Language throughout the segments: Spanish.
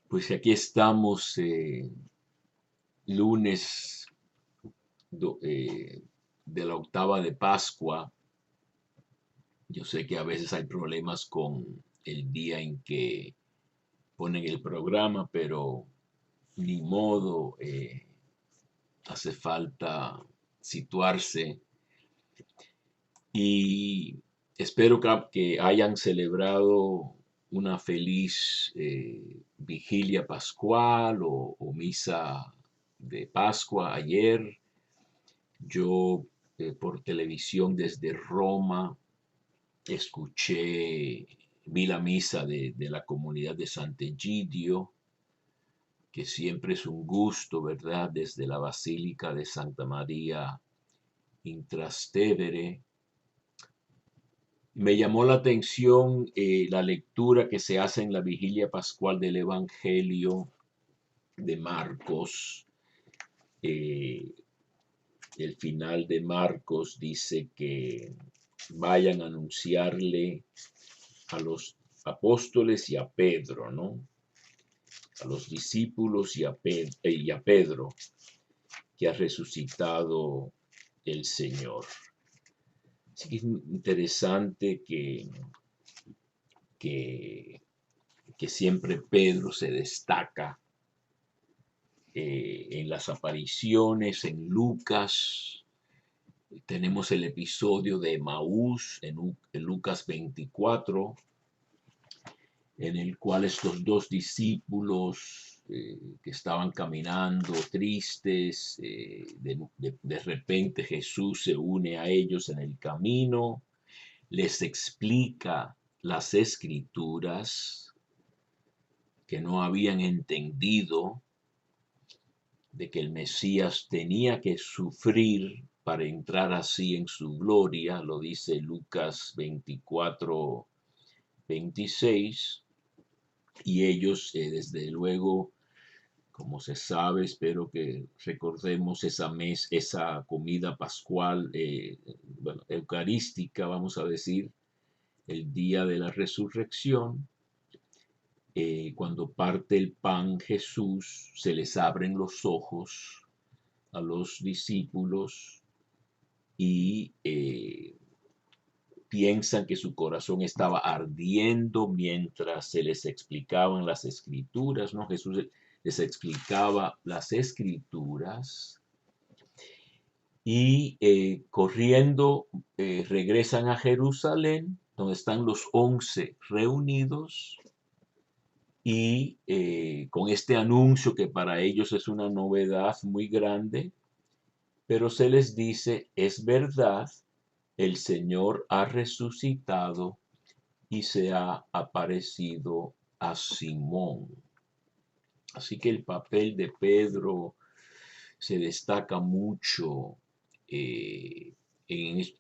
Pues aquí estamos, lunes de la octava de Pascua. Yo sé que a veces hay problemas con el día en que ponen el programa, pero ni modo, hace falta situarse y espero que hayan celebrado una feliz vigilia pascual o misa de Pascua ayer. Yo por televisión desde Roma vi la misa de la comunidad de Sant'Egidio, que siempre es un gusto, ¿verdad? Desde la Basílica de Santa María in Trastevere. Me llamó la atención la lectura que se hace en la vigilia pascual del Evangelio de Marcos. Eh, el final de Marcos dice que vayan a anunciarle a los apóstoles y a Pedro, ¿no? A los discípulos y a Pedro, que ha resucitado el Señor. Así que es interesante que, que siempre Pedro se destaca en las apariciones, en Lucas. Tenemos el episodio de Emaús en Lucas 24, en el cual estos dos discípulos que estaban caminando tristes, de repente Jesús se une a ellos en el camino, les explica las escrituras que no habían entendido, de que el Mesías tenía que sufrir para entrar así en su gloria, lo dice Lucas 24, 26, y ellos desde luego, como se sabe, espero que recordemos esa comida pascual, bueno, eucarística, vamos a decir, el día de la resurrección. Cuando parte el pan Jesús, se les abren los ojos a los discípulos y piensan que su corazón estaba ardiendo mientras se les explicaban las escrituras, ¿no? Jesús les explicaba las escrituras y corriendo regresan a Jerusalén, donde están los 11 reunidos y con este anuncio que para ellos es una novedad muy grande, pero se les dice, es verdad, el Señor ha resucitado y se ha aparecido a Simón. Así que el papel de Pedro se destaca mucho en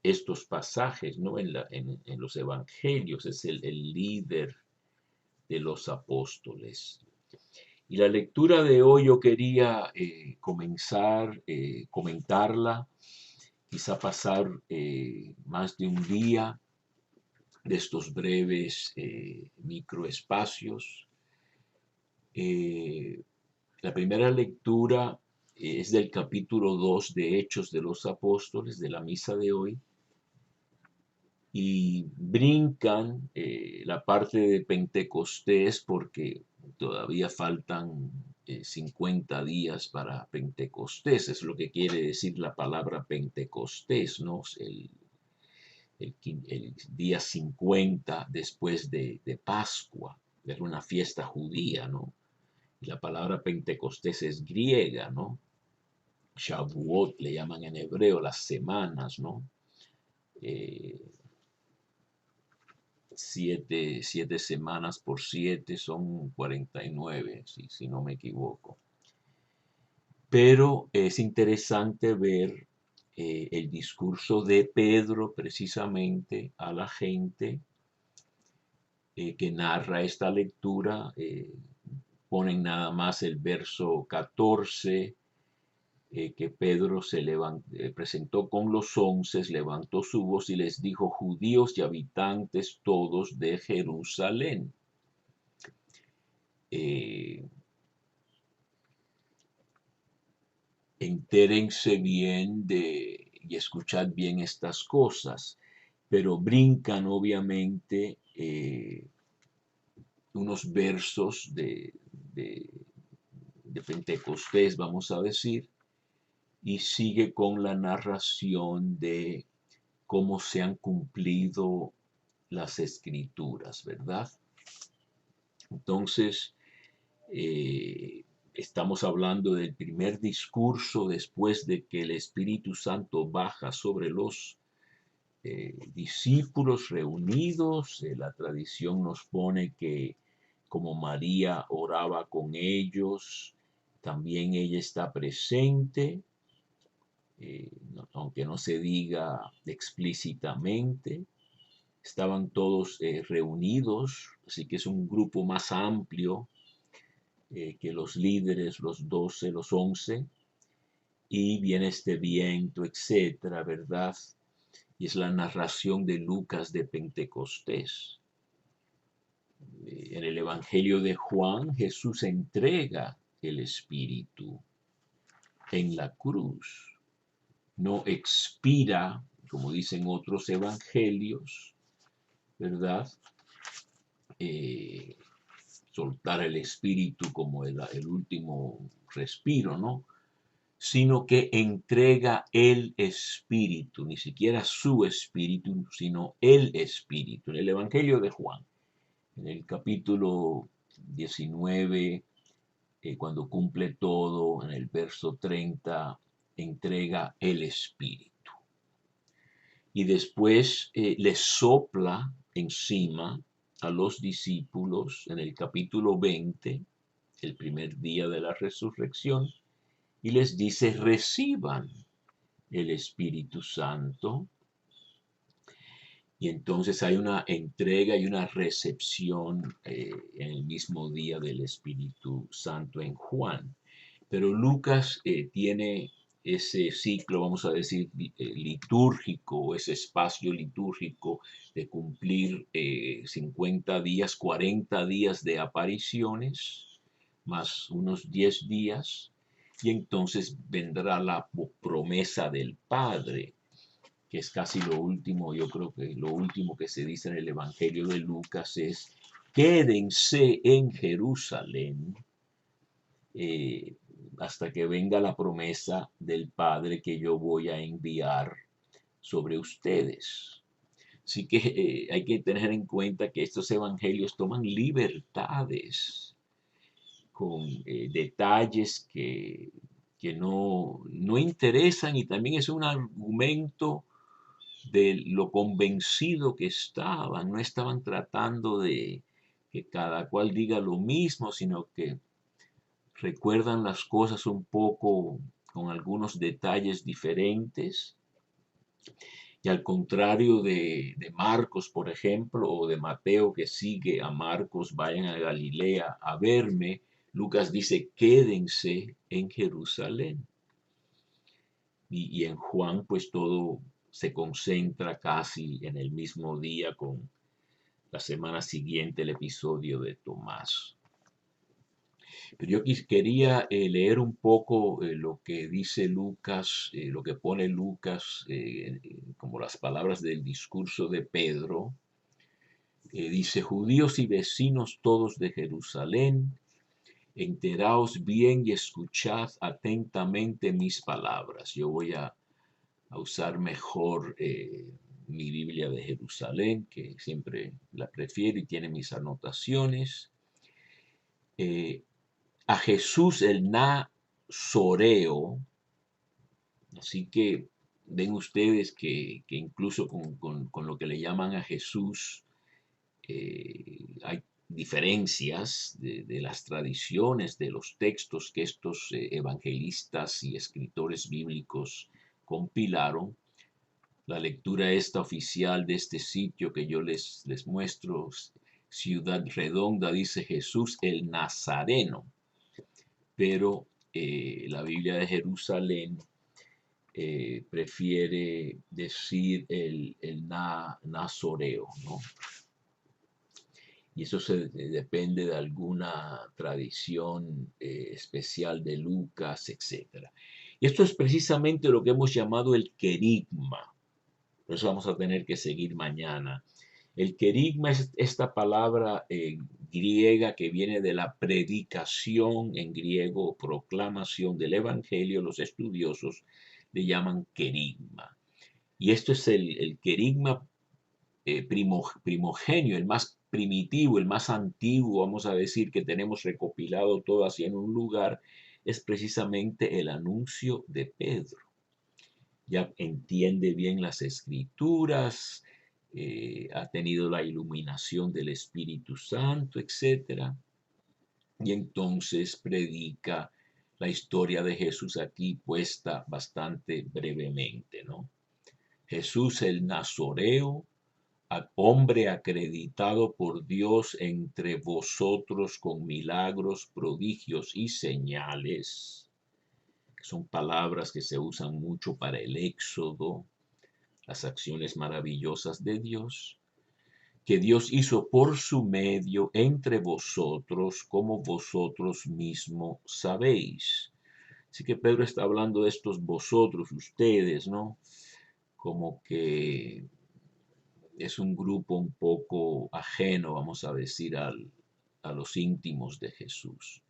estos pasajes, ¿no? En los evangelios, es el líder de los apóstoles. Y la lectura de hoy yo quería comentarla, quizá pasar más de un día de estos breves microespacios. La primera lectura es del capítulo 2 de Hechos de los Apóstoles, de la misa de hoy, y brincan la parte de Pentecostés porque todavía faltan 50 días para Pentecostés, es lo que quiere decir la palabra Pentecostés, ¿no? El día 50 después de Pascua, es una fiesta judía, ¿no? Y la palabra Pentecostés es griega, ¿no? Shavuot le llaman en hebreo, las semanas, ¿no? Eh, siete semanas por 7 son 49, si no me equivoco. Pero es interesante ver el discurso de Pedro precisamente a la gente que narra esta lectura. Ponen nada más el verso 14, que Pedro se presentó con los 11, levantó su voz y les dijo, judíos y habitantes todos de Jerusalén. Entérense bien y escuchad bien estas cosas, pero brincan obviamente unos versos de Pentecostés, vamos a decir, y sigue con la narración de cómo se han cumplido las escrituras, ¿verdad? Entonces, estamos hablando del primer discurso después de que el Espíritu Santo baja sobre los discípulos reunidos. La tradición nos pone que como María oraba con ellos, también ella está presente, aunque no se diga explícitamente. Estaban todos reunidos, así que es un grupo más amplio que los líderes, los 12, los 11, y viene este viento, etcétera, ¿verdad? Y es la narración de Lucas de Pentecostés. En el Evangelio de Juan, Jesús entrega el Espíritu en la cruz. No expira, como dicen otros evangelios, ¿verdad? Soltar el Espíritu como el último respiro, ¿no? Sino que entrega el Espíritu, ni siquiera su Espíritu, sino el Espíritu. En el Evangelio de Juan, en el capítulo 19, cuando cumple todo, en el verso 30, entrega el Espíritu. Y después les sopla encima a los discípulos en el capítulo 20, el primer día de la resurrección, y les dice: reciban el Espíritu Santo. Y entonces hay una entrega y una recepción en el mismo día del Espíritu Santo en Juan. Pero Lucas tiene ese ciclo, vamos a decir, litúrgico, ese espacio litúrgico de cumplir 50 días, 40 días de apariciones, más unos 10 días, y entonces vendrá la promesa del Padre, que es casi lo último. Yo creo que lo último que se dice en el Evangelio de Lucas es: quédense en Jerusalén eh, hasta que venga la promesa del Padre que yo voy a enviar sobre ustedes. Así que hay que tener en cuenta que estos evangelios toman libertades con detalles que no interesan, y también es un argumento de lo convencido que estaban. No estaban tratando de que cada cual diga lo mismo, sino que recuerdan las cosas un poco con algunos detalles diferentes. Y al contrario de Marcos, por ejemplo, o de Mateo, que sigue a Marcos: vayan a Galilea a verme, Lucas dice: quédense en Jerusalén. Y en Juan, pues todo se concentra casi en el mismo día, con la semana siguiente el episodio de Tomás. Pero yo quería leer un poco lo que dice Lucas, lo que pone Lucas como las palabras del discurso de Pedro. Dice: judíos y vecinos todos de Jerusalén, enteraos bien y escuchad atentamente mis palabras. Yo voy a usar mejor mi Biblia de Jerusalén, que siempre la prefiero y tiene mis anotaciones. A Jesús el Nazoreo. Así que ven ustedes que incluso con lo que le llaman a Jesús hay diferencias de las tradiciones, de los textos que estos evangelistas y escritores bíblicos compilaron. La lectura esta oficial de este sitio que yo les muestro, Ciudad Redonda, dice: Jesús el Nazareno. Pero la Biblia de Jerusalén prefiere decir el nazoreo, ¿no? Y eso depende de alguna tradición especial de Lucas, etc. Y esto es precisamente lo que hemos llamado el querigma. Por eso vamos a tener que seguir mañana. El querigma es esta palabra griega que viene de la predicación en griego, proclamación del evangelio. Los estudiosos le llaman querigma. Y esto es el querigma primogenio, el más primitivo, el más antiguo, vamos a decir, que tenemos recopilado todo así en un lugar, es precisamente el anuncio de Pedro. Ya entiende bien las escrituras, ha tenido la iluminación del Espíritu Santo, etc. Y entonces predica la historia de Jesús aquí puesta bastante brevemente, ¿no? Jesús el Nazoreo, hombre acreditado por Dios entre vosotros con milagros, prodigios y señales, que son palabras que se usan mucho para el éxodo, las acciones maravillosas de Dios, que Dios hizo por su medio entre vosotros, como vosotros mismos sabéis. Así que Pedro está hablando de estos vosotros, ustedes, ¿no? Como que es un grupo un poco ajeno, vamos a decir, a los íntimos de Jesús.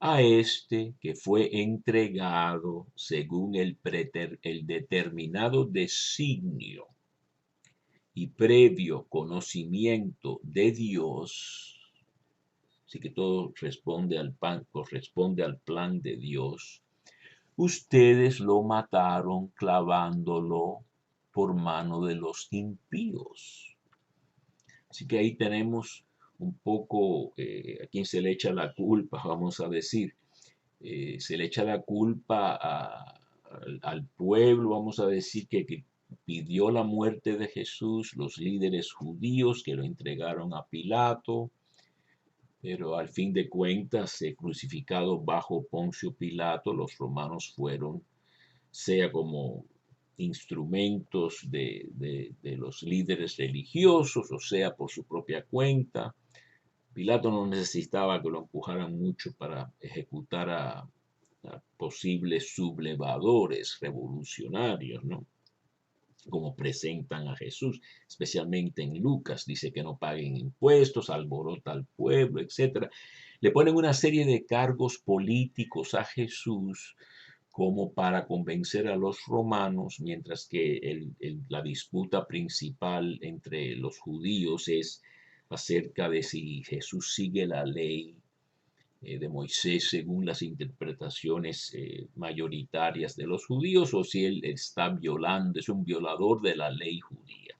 A este que fue entregado según el determinado designio y previo conocimiento de Dios, así que todo corresponde al plan de Dios, ustedes lo mataron clavándolo por mano de los impíos. Así que ahí tenemos un poco a quién se le echa la culpa, vamos a decir. Se le echa la culpa al pueblo, vamos a decir, que pidió la muerte de Jesús, los líderes judíos que lo entregaron a Pilato, pero al fin de cuentas, crucificado bajo Poncio Pilato, los romanos fueron, sea como instrumentos de los líderes religiosos, o sea, por su propia cuenta. Pilato no necesitaba que lo empujaran mucho para ejecutar a posibles sublevadores revolucionarios, ¿no? Como presentan a Jesús, especialmente en Lucas, dice que no paguen impuestos, alborota al pueblo, etc. Le ponen una serie de cargos políticos a Jesús como para convencer a los romanos, mientras que la disputa principal entre los judíos es acerca de si Jesús sigue la ley de Moisés según las interpretaciones mayoritarias de los judíos, o si él está violando, es un violador de la ley judía.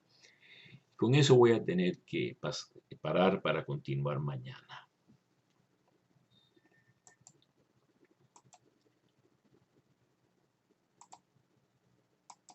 Con eso voy a tener que parar para continuar mañana.